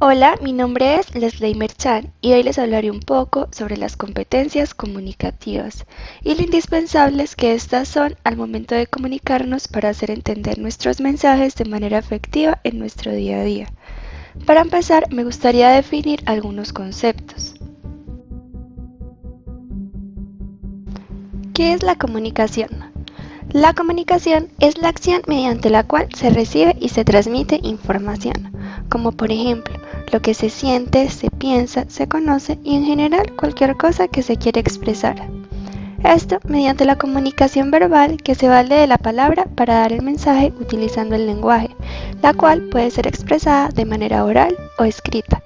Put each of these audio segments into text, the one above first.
Hola, mi nombre es Leslie Merchan y hoy les hablaré un poco sobre las competencias comunicativas y lo indispensables que estas son al momento de comunicarnos para hacer entender nuestros mensajes de manera efectiva en nuestro día a día. Para empezar, me gustaría definir algunos conceptos. ¿Qué es la comunicación? La comunicación es la acción mediante la cual se recibe y se transmite información, como por ejemplo, lo que se siente, se piensa, se conoce y en general cualquier cosa que se quiere expresar. Esto mediante la comunicación verbal que se vale de la palabra para dar el mensaje utilizando el lenguaje, la cual puede ser expresada de manera oral o escrita,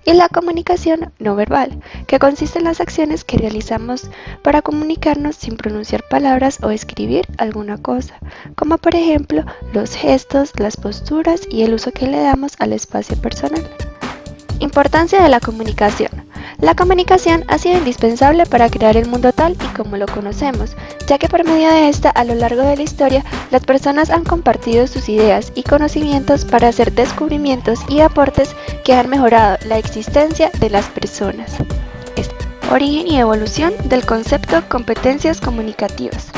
y la comunicación no verbal, que consiste en las acciones que realizamos para comunicarnos sin pronunciar palabras o escribir alguna cosa, como por ejemplo los gestos, las posturas y el uso que le damos al espacio personal. Importancia de la comunicación. La comunicación ha sido indispensable para crear el mundo tal y como lo conocemos, ya que por medio de esta, a lo largo de la historia, las personas han compartido sus ideas y conocimientos para hacer descubrimientos y aportes que han mejorado la existencia de las personas. Origen y evolución del concepto competencias comunicativas.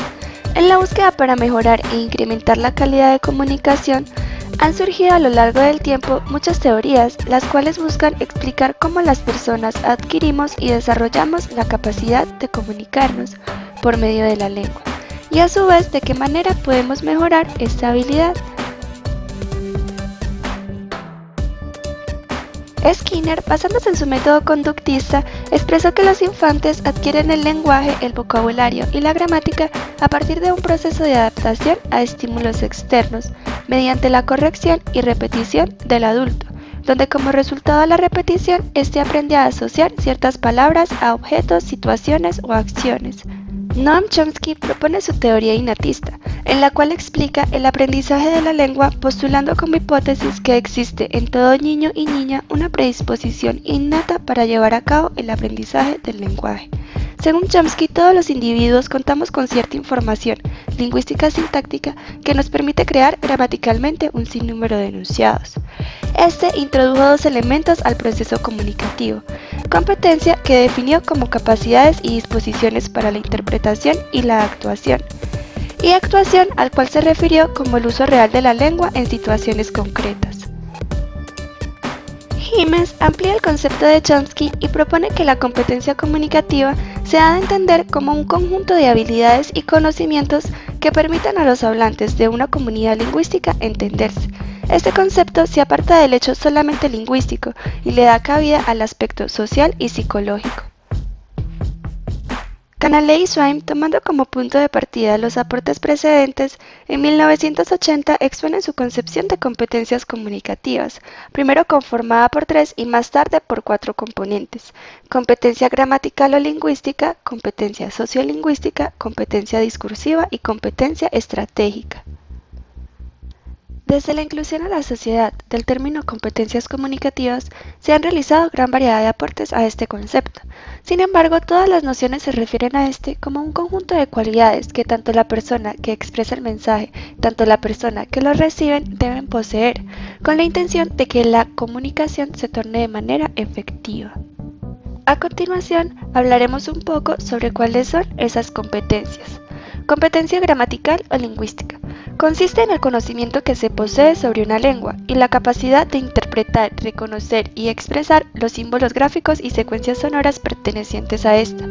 En la búsqueda para mejorar e incrementar la calidad de comunicación, han surgido a lo largo del tiempo muchas teorías, las cuales buscan explicar cómo las personas adquirimos y desarrollamos la capacidad de comunicarnos por medio de la lengua, y a su vez de qué manera podemos mejorar esta habilidad. Skinner, basándose en su método conductista, expresó que los infantes adquieren el lenguaje, el vocabulario y la gramática a partir de un proceso de adaptación a estímulos externos, mediante la corrección y repetición del adulto, donde como resultado de la repetición, éste aprende a asociar ciertas palabras a objetos, situaciones o acciones. Noam Chomsky propone su teoría innatista, en la cual explica el aprendizaje de la lengua postulando como hipótesis que existe en todo niño y niña una predisposición innata para llevar a cabo el aprendizaje del lenguaje. Según Chomsky, todos los individuos contamos con cierta información lingüística sintáctica que nos permite crear gramaticalmente un sinnúmero de enunciados. Este introdujo dos elementos al proceso comunicativo: competencia, que definió como capacidades y disposiciones para la interpretación y la actuación, y actuación, al cual se refirió como el uso real de la lengua en situaciones concretas. Gimes amplía el concepto de Chomsky y propone que la competencia comunicativa se ha de entender como un conjunto de habilidades y conocimientos que permitan a los hablantes de una comunidad lingüística entenderse. Este concepto se aparta del hecho solamente lingüístico y le da cabida al aspecto social y psicológico. Canale y Swain, tomando como punto de partida los aportes precedentes, en 1980 exponen su concepción de competencias comunicativas, primero conformada por 3 y más tarde por 4 componentes: competencia gramatical o lingüística, competencia sociolingüística, competencia discursiva y competencia estratégica. Desde la inclusión a la sociedad del término competencias comunicativas, se han realizado gran variedad de aportes a este concepto. Sin embargo, todas las nociones se refieren a este como un conjunto de cualidades que tanto la persona que expresa el mensaje, tanto la persona que lo reciben deben poseer, con la intención de que la comunicación se torne de manera efectiva. A continuación, hablaremos un poco sobre cuáles son esas competencias. Competencia gramatical o lingüística. Consiste en el conocimiento que se posee sobre una lengua y la capacidad de interpretar, reconocer y expresar los símbolos gráficos y secuencias sonoras pertenecientes a esta.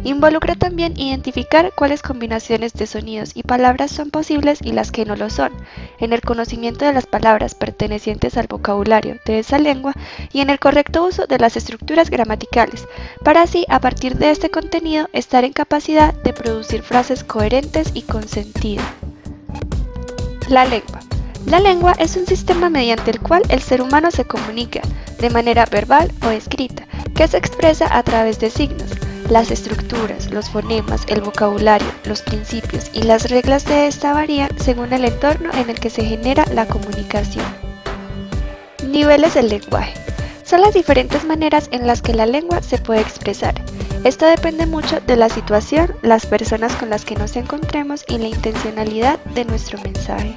Involucra también identificar cuáles combinaciones de sonidos y palabras son posibles y las que no lo son, en el conocimiento de las palabras pertenecientes al vocabulario de esa lengua y en el correcto uso de las estructuras gramaticales, para así, a partir de este contenido, estar en capacidad de producir frases coherentes y con sentido. La lengua. La lengua es un sistema mediante el cual el ser humano se comunica, de manera verbal o escrita, que se expresa a través de signos. Las estructuras, los fonemas, el vocabulario, los principios y las reglas de esta varían según el entorno en el que se genera la comunicación. Niveles del lenguaje. Son las diferentes maneras en las que la lengua se puede expresar. Esto depende mucho de la situación, las personas con las que nos encontremos y la intencionalidad de nuestro mensaje.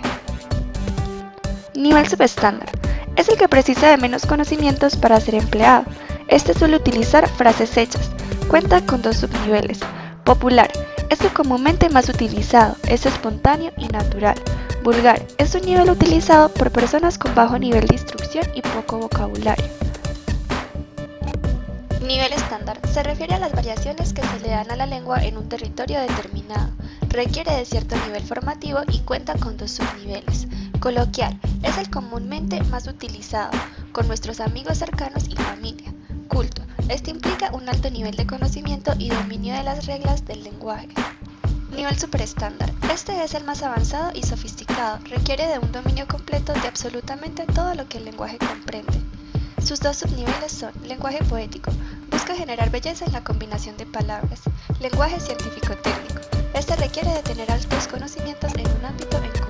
Nivel subestándar. es el que precisa de menos conocimientos para ser empleado. Este suele utilizar frases hechas. Cuenta con 2 subniveles. Popular, es el comúnmente más utilizado, es espontáneo y natural. Vulgar, es un nivel utilizado por personas con bajo nivel de instrucción y poco vocabulario. Nivel estándar se refiere a las variaciones que se le dan a la lengua en un territorio determinado. Requiere de cierto nivel formativo y cuenta con 2 subniveles. Coloquial es el comúnmente más utilizado con nuestros amigos cercanos y familia. Culto, este implica un alto nivel de conocimiento y dominio de las reglas del lenguaje. Nivel superestándar. Este es el más avanzado y sofisticado. Requiere de un dominio completo de absolutamente todo lo que el lenguaje comprende. Sus 2 subniveles son lenguaje poético. Busca generar belleza en la combinación de palabras. Lenguaje científico-técnico. Este requiere de tener altos conocimientos en un ámbito en concreto.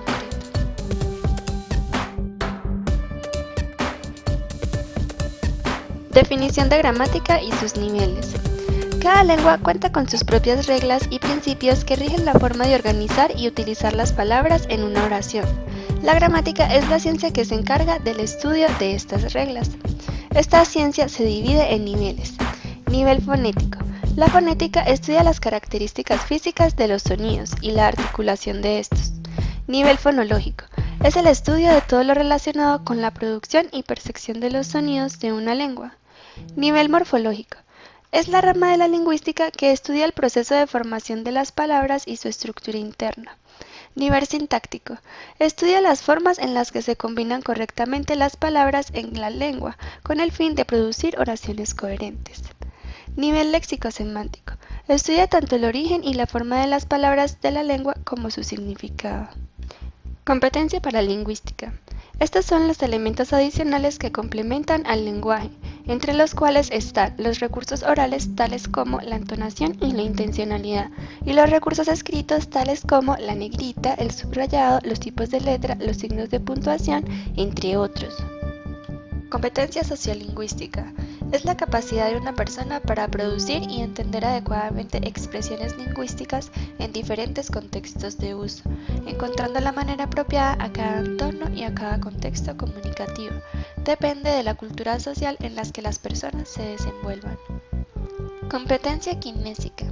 Definición de gramática y sus niveles. Cada lengua cuenta con sus propias reglas y principios que rigen la forma de organizar y utilizar las palabras en una oración. La gramática es la ciencia que se encarga del estudio de estas reglas. Esta ciencia se divide en niveles. Nivel fonético. La fonética estudia las características físicas de los sonidos y la articulación de estos. Nivel fonológico. Es el estudio de todo lo relacionado con la producción y percepción de los sonidos de una lengua. Nivel morfológico. Es la rama de la lingüística que estudia el proceso de formación de las palabras y su estructura interna. Nivel sintáctico. Estudia las formas en las que se combinan correctamente las palabras en la lengua con el fin de producir oraciones coherentes. Nivel léxico-semántico. Estudia tanto el origen y la forma de las palabras de la lengua como su significado. Competencia paralingüística. Estos son los elementos adicionales que complementan al lenguaje, entre los cuales están los recursos orales tales como la entonación y la intencionalidad, y los recursos escritos tales como la negrita, el subrayado, los tipos de letra, los signos de puntuación, entre otros. Competencia sociolingüística. Es la capacidad de una persona para producir y entender adecuadamente expresiones lingüísticas en diferentes contextos de uso, encontrando la manera apropiada a cada entorno y a cada contexto comunicativo. Depende de la cultura social en la que las personas se desenvuelvan. Competencia kinésica.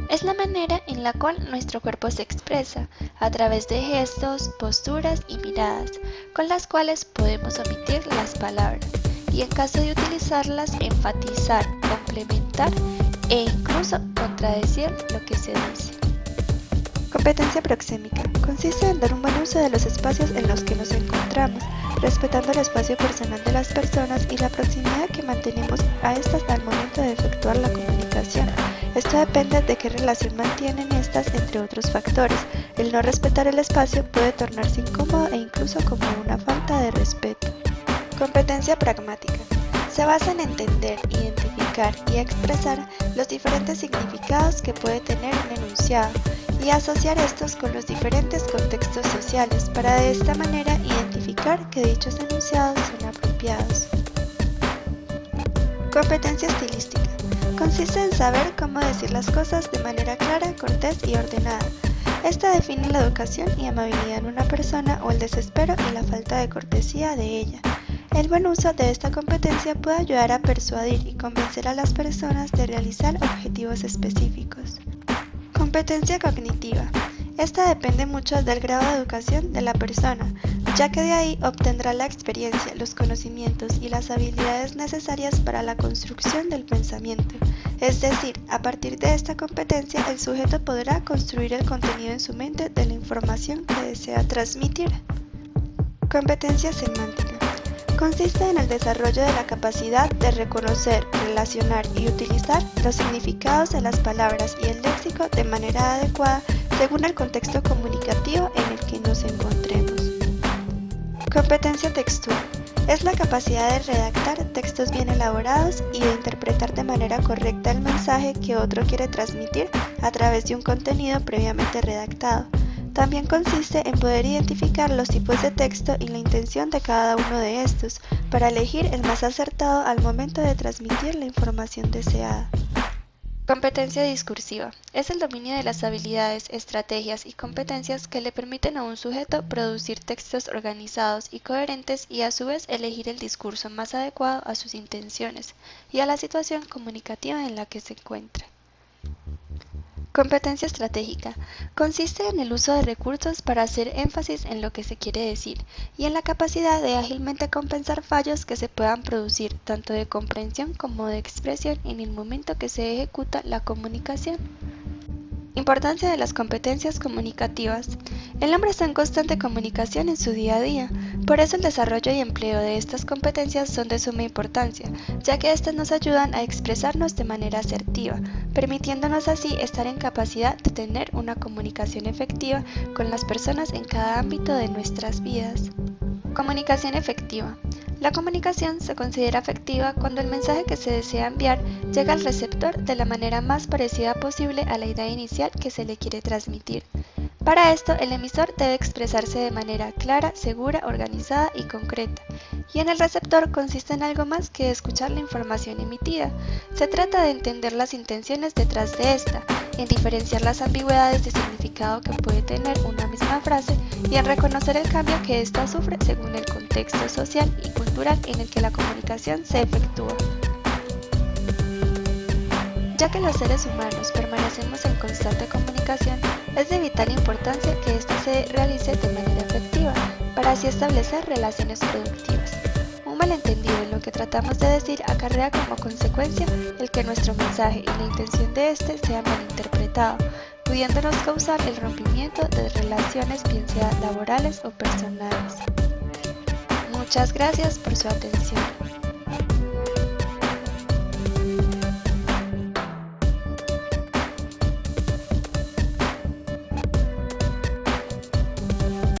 Es la manera en la cual nuestro cuerpo se expresa, a través de gestos, posturas y miradas, con las cuales podemos omitir las palabras, y en caso de utilizarlas, enfatizar, complementar e incluso contradecir lo que se dice. Competencia proxémica. Consiste en dar un buen uso de los espacios en los que nos encontramos, respetando el espacio personal de las personas y la proximidad que mantenemos a estas al momento de efectuar la comunicación. Esto depende de qué relación mantienen estas entre otros factores. El no respetar el espacio puede tornarse incómodo e incluso como una falta de respeto. Competencia pragmática. Se basa en entender, identificar y expresar los diferentes significados que puede tener un enunciado y asociar estos con los diferentes contextos sociales para de esta manera identificar que dichos enunciados son apropiados. Competencia estilística. Consiste en saber cómo decir las cosas de manera clara, cortés y ordenada. Esta define la educación y amabilidad en una persona o el desespero y la falta de cortesía de ella. El buen uso de esta competencia puede ayudar a persuadir y convencer a las personas de realizar objetivos específicos. Competencia cognitiva. Esta depende mucho del grado de educación de la persona, ya que de ahí obtendrá la experiencia, los conocimientos y las habilidades necesarias para la construcción del pensamiento. Es decir, a partir de esta competencia, el sujeto podrá construir el contenido en su mente de la información que desea transmitir. Competencia semántica. Consiste en el desarrollo de la capacidad de reconocer, relacionar y utilizar los significados de las palabras y el léxico de manera adecuada según el contexto comunicativo en el que nos encontremos. Competencia textual. Es la capacidad de redactar textos bien elaborados y de interpretar de manera correcta el mensaje que otro quiere transmitir a través de un contenido previamente redactado. También consiste en poder identificar los tipos de texto y la intención de cada uno de estos, para elegir el más acertado al momento de transmitir la información deseada. Competencia discursiva. Es el dominio de las habilidades, estrategias y competencias que le permiten a un sujeto producir textos organizados y coherentes y a su vez elegir el discurso más adecuado a sus intenciones y a la situación comunicativa en la que se encuentra. Competencia estratégica. Consiste en el uso de recursos para hacer énfasis en lo que se quiere decir y en la capacidad de ágilmente compensar fallos que se puedan producir tanto de comprensión como de expresión en el momento que se ejecuta la comunicación. Importancia de las competencias comunicativas. El hombre está en constante comunicación en su día a día, por eso el desarrollo y empleo de estas competencias son de suma importancia, ya que éstas nos ayudan a expresarnos de manera asertiva, permitiéndonos así estar en capacidad de tener una comunicación efectiva con las personas en cada ámbito de nuestras vidas. Comunicación efectiva. La comunicación se considera efectiva cuando el mensaje que se desea enviar llega al receptor de la manera más parecida posible a la idea inicial que se le quiere transmitir. Para esto, el emisor debe expresarse de manera clara, segura, organizada y concreta, y en el receptor consiste en algo más que escuchar la información emitida. Se trata de entender las intenciones detrás de esta, en diferenciar las ambigüedades de significado que puede tener una misma frase y en reconocer el cambio que ésta sufre según el contexto social y cultural en el que la comunicación se efectúa. Ya que los seres humanos permanecemos en constante comunicación, es de vital importancia que ésta se realice de manera efectiva, para así establecer relaciones productivas. Un malentendido en lo que tratamos de decir acarrea como consecuencia el que nuestro mensaje y la intención de éste sea malinterpretado, pudiéndonos causar el rompimiento de relaciones bien sea laborales o personales. Muchas gracias por su atención.